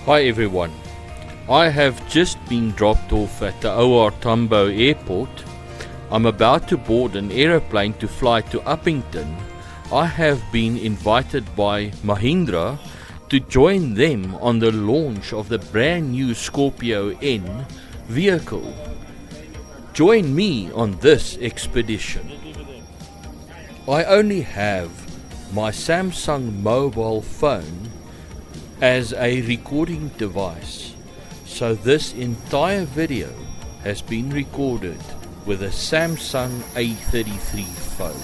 Hi everyone, I have just been dropped off at the OR Tambo airport. I'm about to board an aeroplane to fly to Uppington. I have been invited by Mahindra to join them on the launch of the brand new Scorpio-N vehicle. Join me on this expedition. I only have my Samsung mobile phone as a recording device, so this entire video has been recorded with a Samsung A33 phone.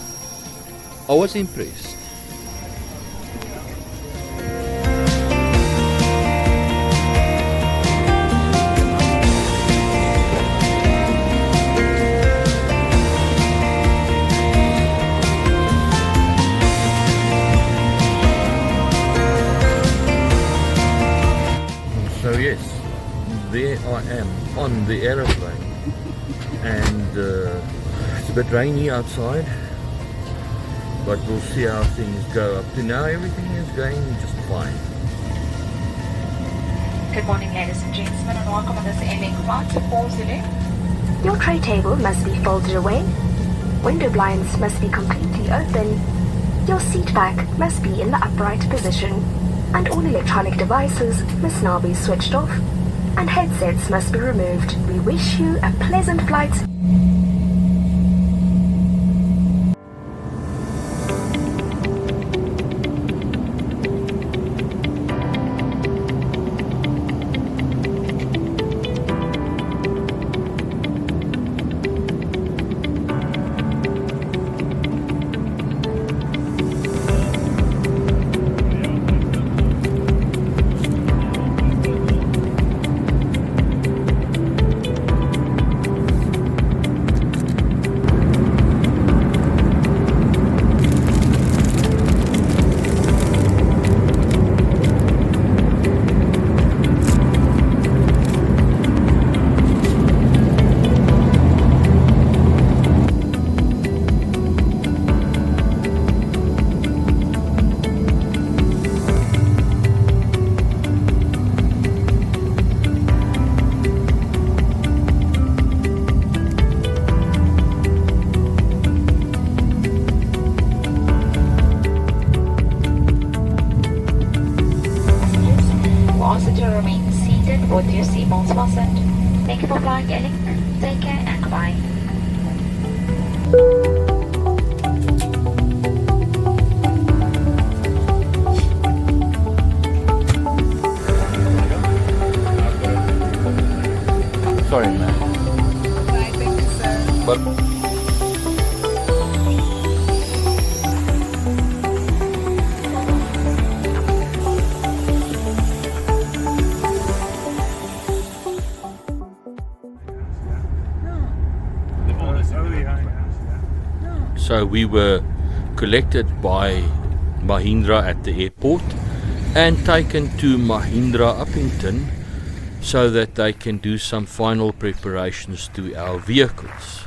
I was impressed. So yes, there I am on the aeroplane, and it's a bit rainy outside, but we'll see how things go. Up to now everything is going just fine. Good morning, ladies and gentlemen, and welcome on this airline command to 40. Your tray table must be folded away. Window blinds must be completely open. Your seat back must be in the upright position. And all electronic devices must now be switched off. And headsets must be removed. We wish you a pleasant flight. With your seatbelts fastened. Thank you for flying, Ellie. Take care and goodbye. Sorry, man. I think so. But so we were collected by Mahindra at the airport and taken to Mahindra Uppington so that they can do some final preparations to our vehicles.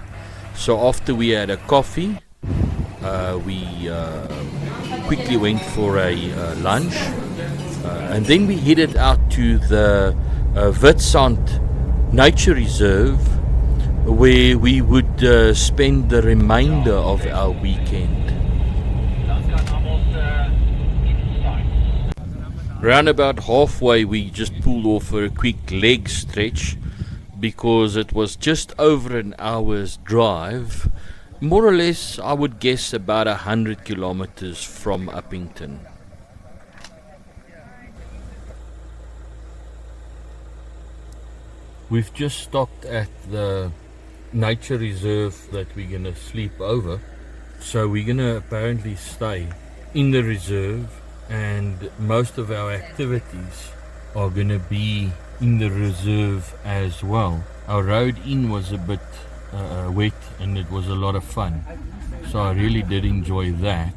So after we had a coffee, we quickly went for a lunch, and then we headed out to the Witsand nature reserve, where we would spend the remainder of our weekend. Round about halfway we just pulled off for a quick leg stretch because it was just over an hour's drive, more or less I would guess about 100 kilometers from Uppington. We've just stopped at the nature reserve that we're gonna sleep over, so we're gonna apparently stay in the reserve, and most of our activities are gonna be in the reserve as well. Our road in was a bit wet and it was a lot of fun, so I really did enjoy that.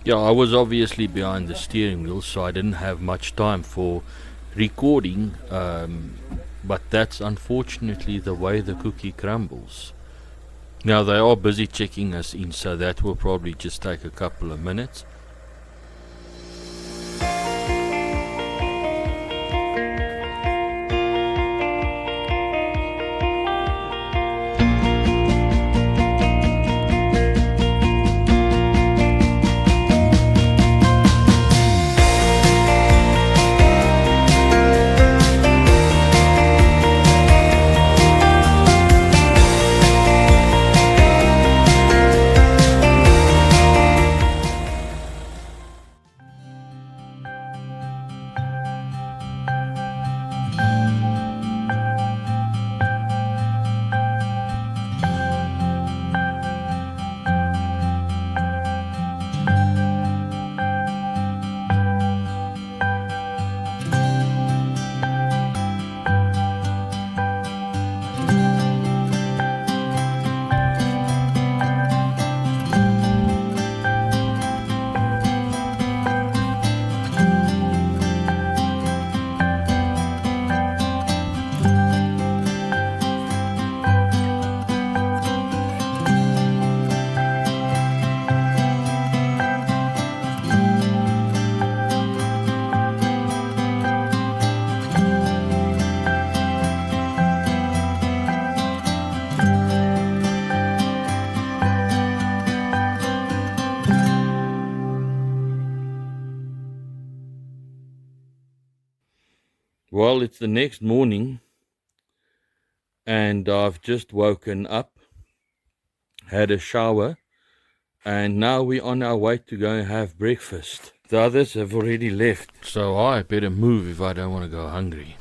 Yeah, I was obviously behind the steering wheel, so I didn't have much time for recording, but that's unfortunately the way the cookie crumbles. Now they are busy checking us in, so that will probably just take a couple of minutes. Well, it's the next morning and I've just woken up, had a shower, and now we're on our way to go and have breakfast. The others have already left, so I better move if I don't want to go hungry.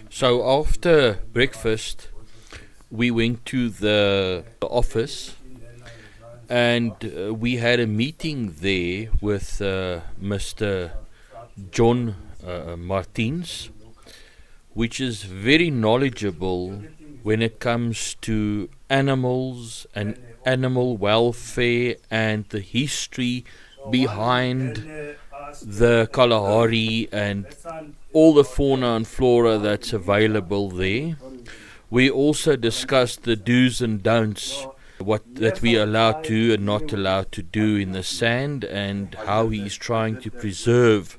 So after breakfast, we went to the office and we had a meeting there with Mr. John Martins, which is very knowledgeable when it comes to animals and animal welfare and the history behind the Kalahari and all the fauna and flora that's available there. We also discussed the do's and don'ts, what that we are allowed to and not allowed to do in the sand, and how he's trying to preserve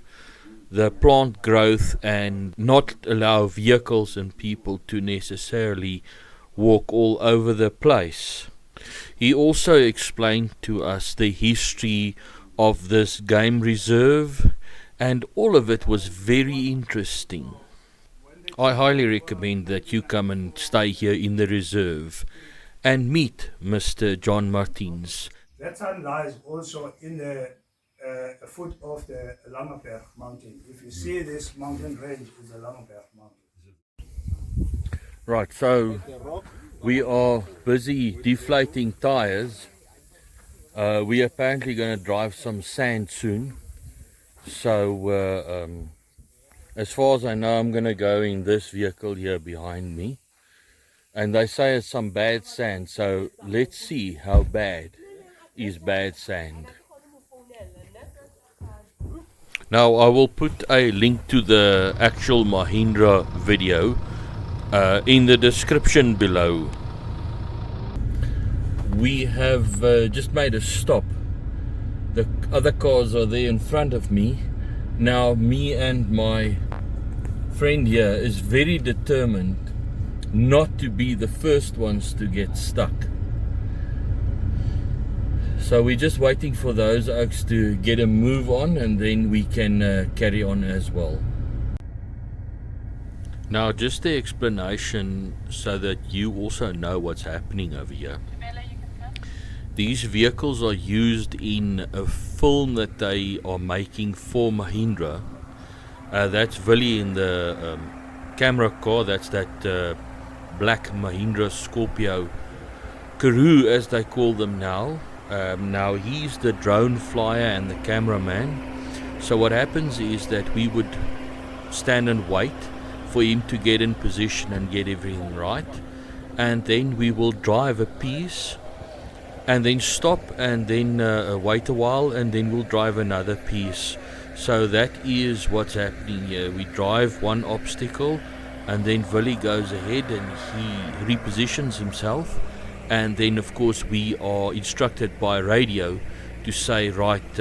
the plant growth and not allow vehicles and people to necessarily walk all over the place. He also explained to us the history of this game reserve, and all of it was very interesting. I highly recommend that you come and stay here in the reserve and meet Mr. John Martins. Witsand lies also in the foot of the Lacore mountain. If you see this mountain range, is the Lacore mountain. Right, so we are busy deflating tires. We are apparently going to drive some sand soon. So as far as I know, I'm going to go in this vehicle here behind me. And they say it's some bad sand, so let's see how bad is bad sand. Now I will put a link to the actual Mahindra video in the description below. We have just made a stop. The other cars are there in front of me. Now me and my friend here is very determined not to be the first ones to get stuck. So we're just waiting for those oaks to get a move on, and then we can carry on as well. Now just the explanation so that you also know what's happening over here. These vehicles are used in a film that they are making for Mahindra. That's Willie in the camera car. That's that black Mahindra Scorpio-N, as they call them now. Now he's the drone flyer and the cameraman. So what happens is that we would stand and wait for him to get in position and get everything right, and then we will drive a piece and then stop and then wait a while, and then we'll drive another piece. So that is what's happening here. We drive one obstacle and then Willie goes ahead and he repositions himself, and then of course we are instructed by radio to say, right,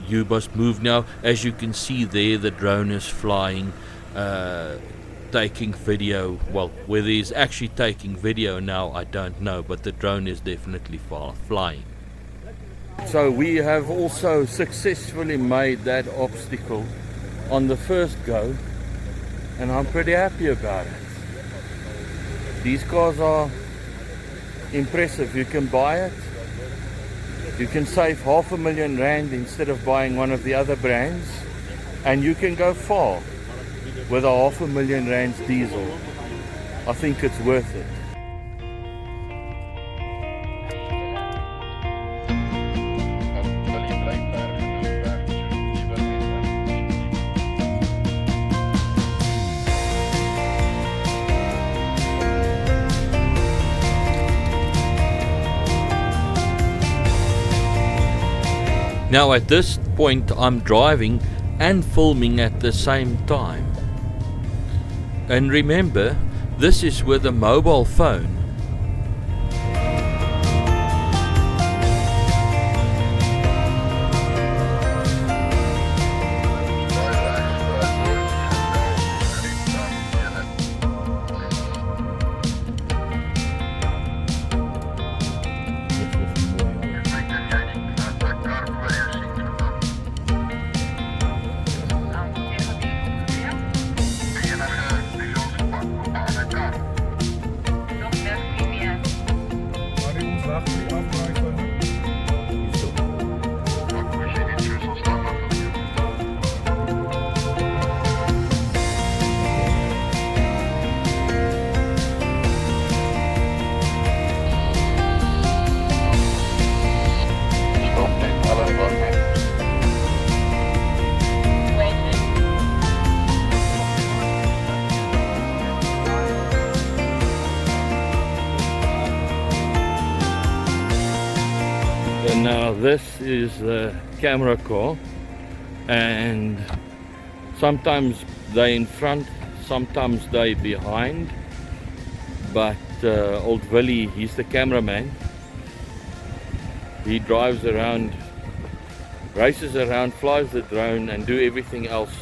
you must move now. As you can see there, the drone is flying, taking video. Well, whether he's actually taking video now, I don't know, but the drone is definitely flying. So we have also successfully made that obstacle on the first go, and I'm pretty happy about it. These cars are impressive. You can buy it. You can save R500,000 instead of buying one of the other brands, and you can go far with a R500,000 diesel. I think it's worth it. Now at this point I'm driving and filming at the same time. And remember, this is with a mobile phone. this is the camera car, and sometimes they in front, sometimes they behind, but old Willie, he's the cameraman. He drives around, races around, flies the drone and do everything else.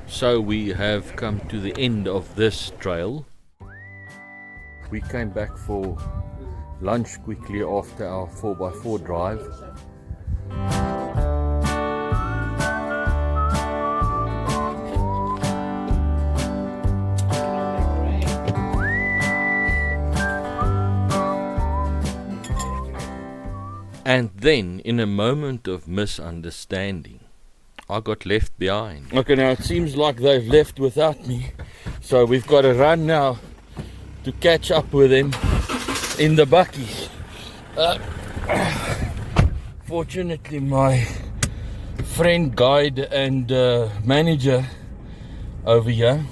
So we have come to the end of this trail. We came back for lunch quickly after our 4x4 drive. And then, in a moment of misunderstanding, I got left behind. Okay, now it seems like they've left without me, so we've got to run now to catch up with them in the buckies. Fortunately, my friend, guide and manager over here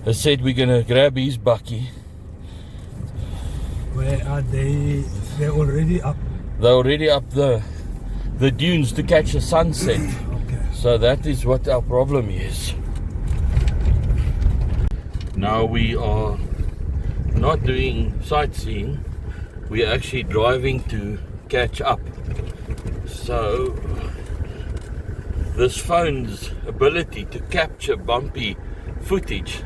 has said we're going to grab his bucky. Where are they? They're already up. They're already up the dunes to catch the sunset. Okay. So that is what our problem is. Now we are not doing sightseeing, we are actually driving to catch up. So this phone's ability to capture bumpy footage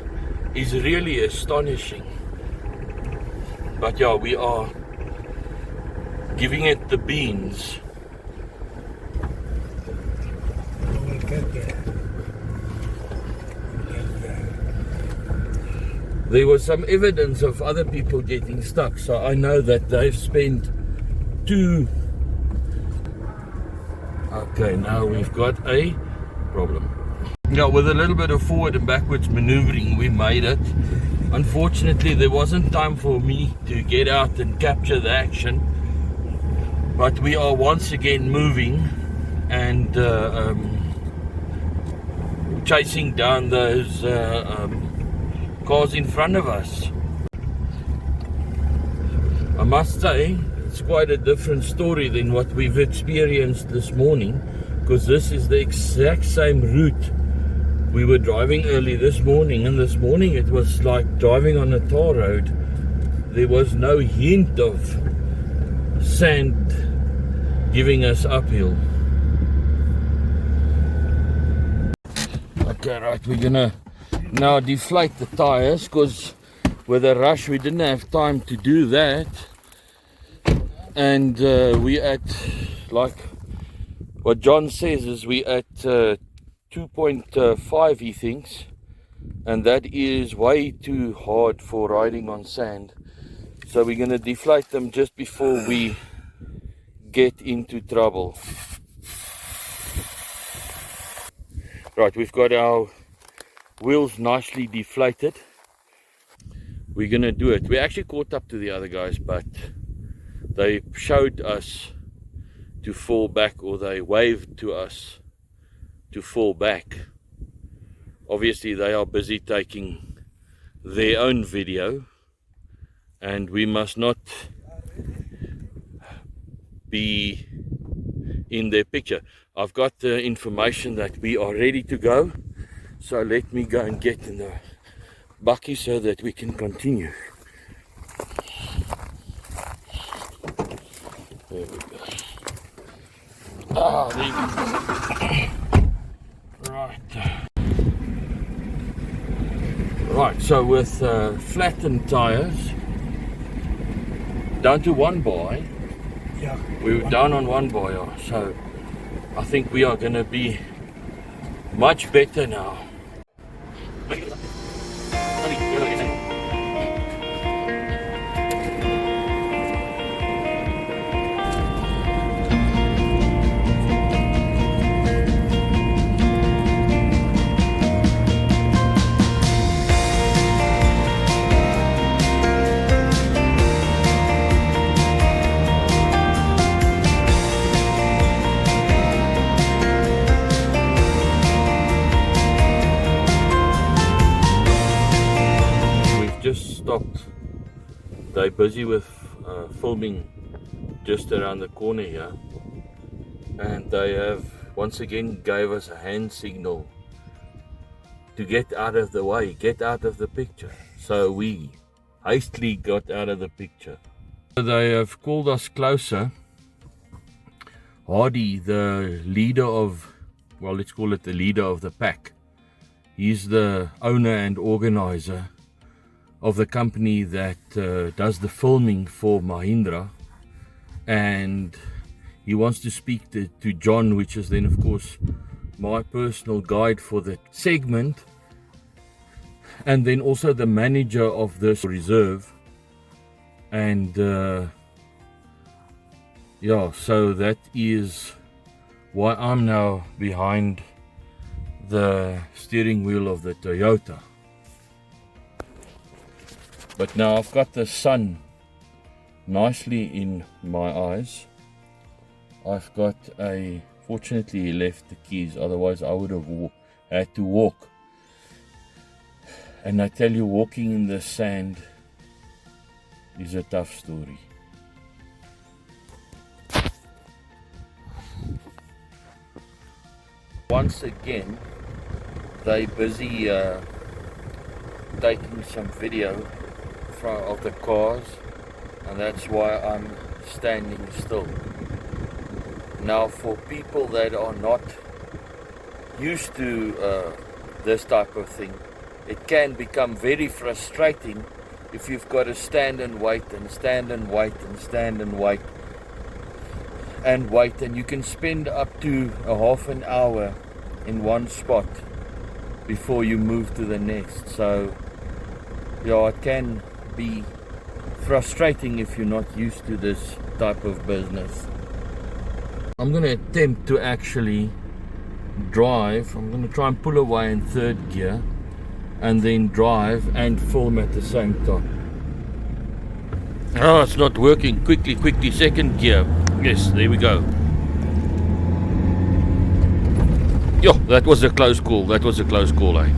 is really astonishing. But yeah, we are giving it the beans. There was some evidence of other people getting stuck, so I know that they've spent two. Okay, now we've got a problem. Yeah, with a little bit of forward and backwards maneuvering, we made it. Unfortunately, there wasn't time for me to get out and capture the action, but we are once again moving and chasing down those cars in front of us. I must say, it's quite a different story than what we've experienced this morning, because this is the exact same route we were driving early this morning, and this morning it was like driving on a tar road. There was no hint of sand giving us uphill. Okay, right, we're gonna now deflate the tires, because with a rush we didn't have time to do that, and we at, like what John says, is we at 2.5 he thinks, and that is way too hard for riding on sand. So we're gonna deflate them just before we get into trouble. Right, we've got our wheels nicely deflated. We're gonna do it. We actually caught up to the other guys, but they showed us to fall back, or they waved to us to fall back. Obviously they are busy taking their own video, and we must not be in their picture. I've got the information that we are ready to go, so let me go and get in the bakkie so that we can continue. There we go. Ah, there we go. Right, so with flattened tires, down to 1 bar, eh? Yeah. We're down on 1 bar, yeah. So I think we are going to be much better now. Just stopped. They're busy with filming just around the corner here, and they have once again gave us a hand signal to get out of the way, get out of the picture. So we hastily got out of the picture. They have called us closer. Hardy, the leader of, well, let's call it the leader of the pack. He's the owner and organizer of the company that does the filming for Mahindra, and he wants to speak to John, which is then of course my personal guide for the segment, and then also the manager of this reserve. And yeah, so that is why I'm now behind the steering wheel of the Toyota. But now I've got the sun nicely in my eyes. I've got fortunately he left the keys, otherwise I would have had to walk. And I tell you, walking in the sand is a tough story. Once again, they're busy taking some video of the cars, and that's why I'm standing still. Now, for people that are not used to this type of thing, it can become very frustrating if you've got to stand and wait and stand and wait and stand and wait and wait, and you can spend up to a half an hour in one spot before you move to the next. So yeah, it can be frustrating if you're not used to this type of business. I'm going to attempt to actually drive. I'm going to try and pull away in 3rd gear and then drive and film at the same time. Oh, it's not working. Quickly, 2nd gear. Yes, there we go. Yo, that was a close call. That was a close call, eh?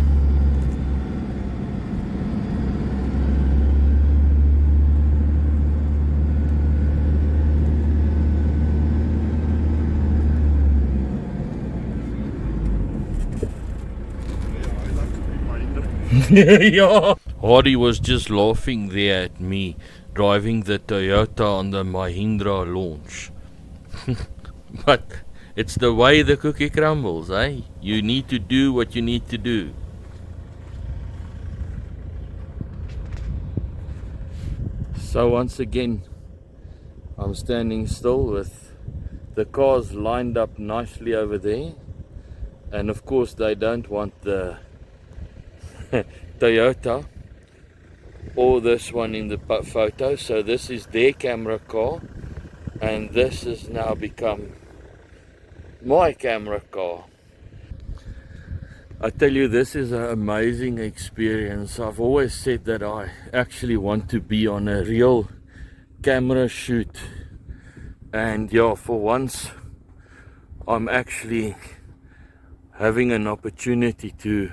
Yeah. Hardy was just laughing there at me driving the Toyota on the Mahindra launch. But it's the way the cookie crumbles, eh? You need to do what you need to do. So once again, I'm standing still with the cars lined up nicely over there, and of course they don't want the Toyota or this one in the photo, so this is their camera car, and this has now become my camera car. I tell you, this is an amazing experience. I've always said that I actually want to be on a real camera shoot And yeah, for once I'm actually having an opportunity to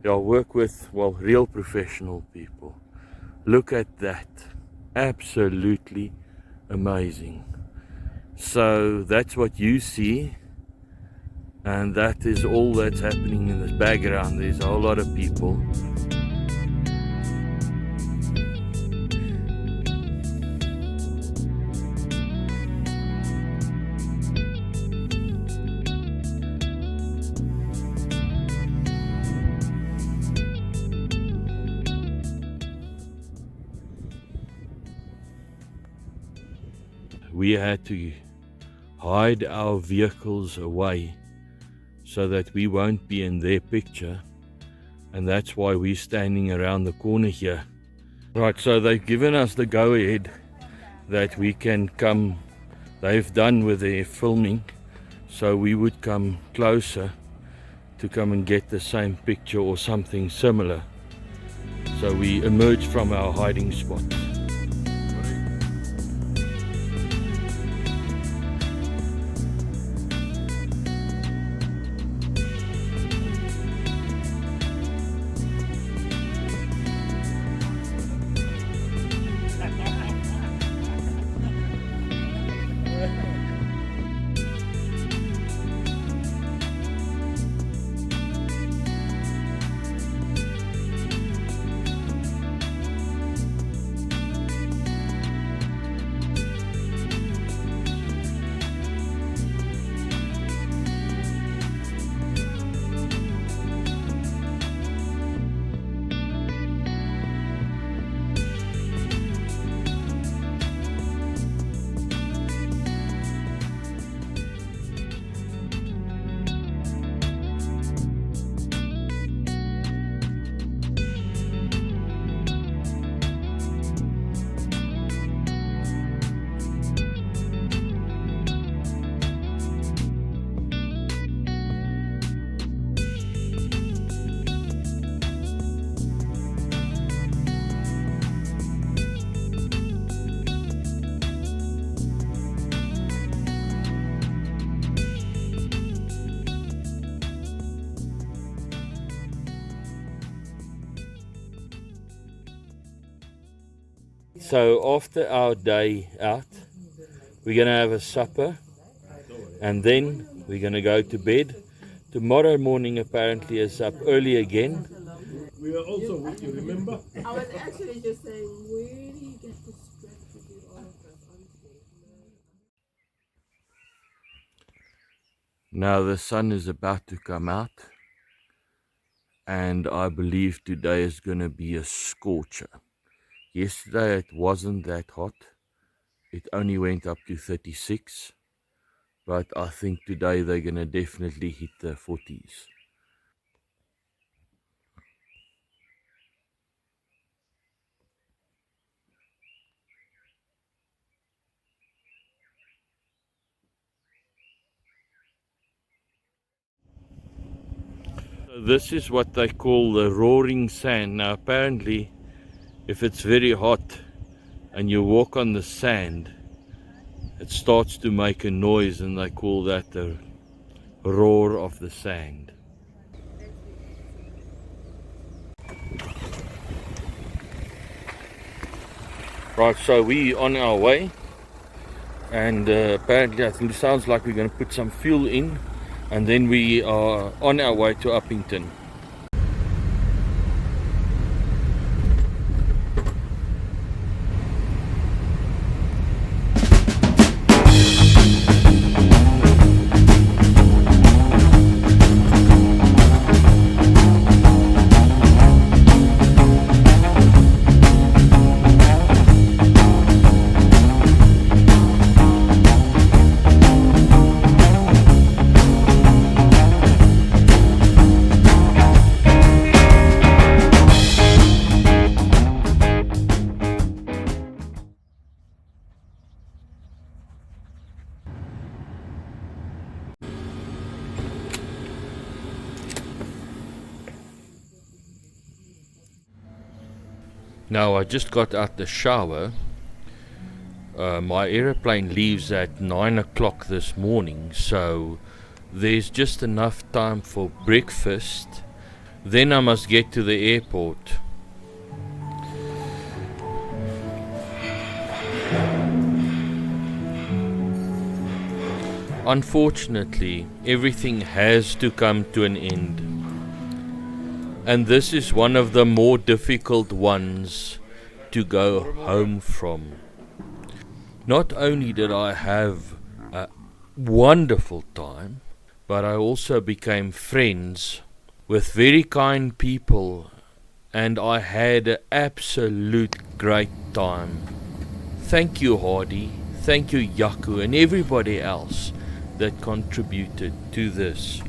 work with, well, real professional people. Look at that, absolutely amazing. So that's what you see, and that is all that's happening in this background. There's a whole lot of people. We had to hide our vehicles away so that we won't be in their picture, and that's why we're standing around the corner here. Right, so they've given us the go-ahead that we can come. They've done with their filming, so we would come closer to come and get the same picture or something similar. So we emerged from our hiding spot. So after our day out, we're going to have a supper, and then we're going to go to bed. Tomorrow morning apparently is up early again. We are also with you, remember? I was actually just saying, where do you get the strength to do all of this, honestly? Now the sun is about to come out, and I believe today is going to be a scorcher. Yesterday it wasn't that hot. It only went up to 36. But I think today they're going to definitely hit the 40s. So this is what they call the roaring sand. Now apparently, if it's very hot and you walk on the sand, it starts to make a noise, and they call that the roar of the sand. Right, so we on our way, and apparently I think it sounds like we're going to put some fuel in, and then we are on our way to Uppington. Now I just got out the shower, My aeroplane leaves at 9 o'clock this morning, so there's just enough time for breakfast. Then I must get to the airport. Unfortunately, everything has to come to an end. And this is one of the more difficult ones to go home from. Not only did I have a wonderful time, but I also became friends with very kind people, and I had an absolute great time. Thank you, Hardy. Thank you, Yaku, and everybody else that contributed to this.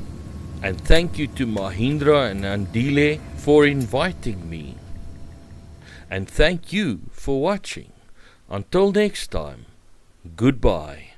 And thank you to Mahindra and Andile for inviting me. And thank you for watching. Until next time, goodbye.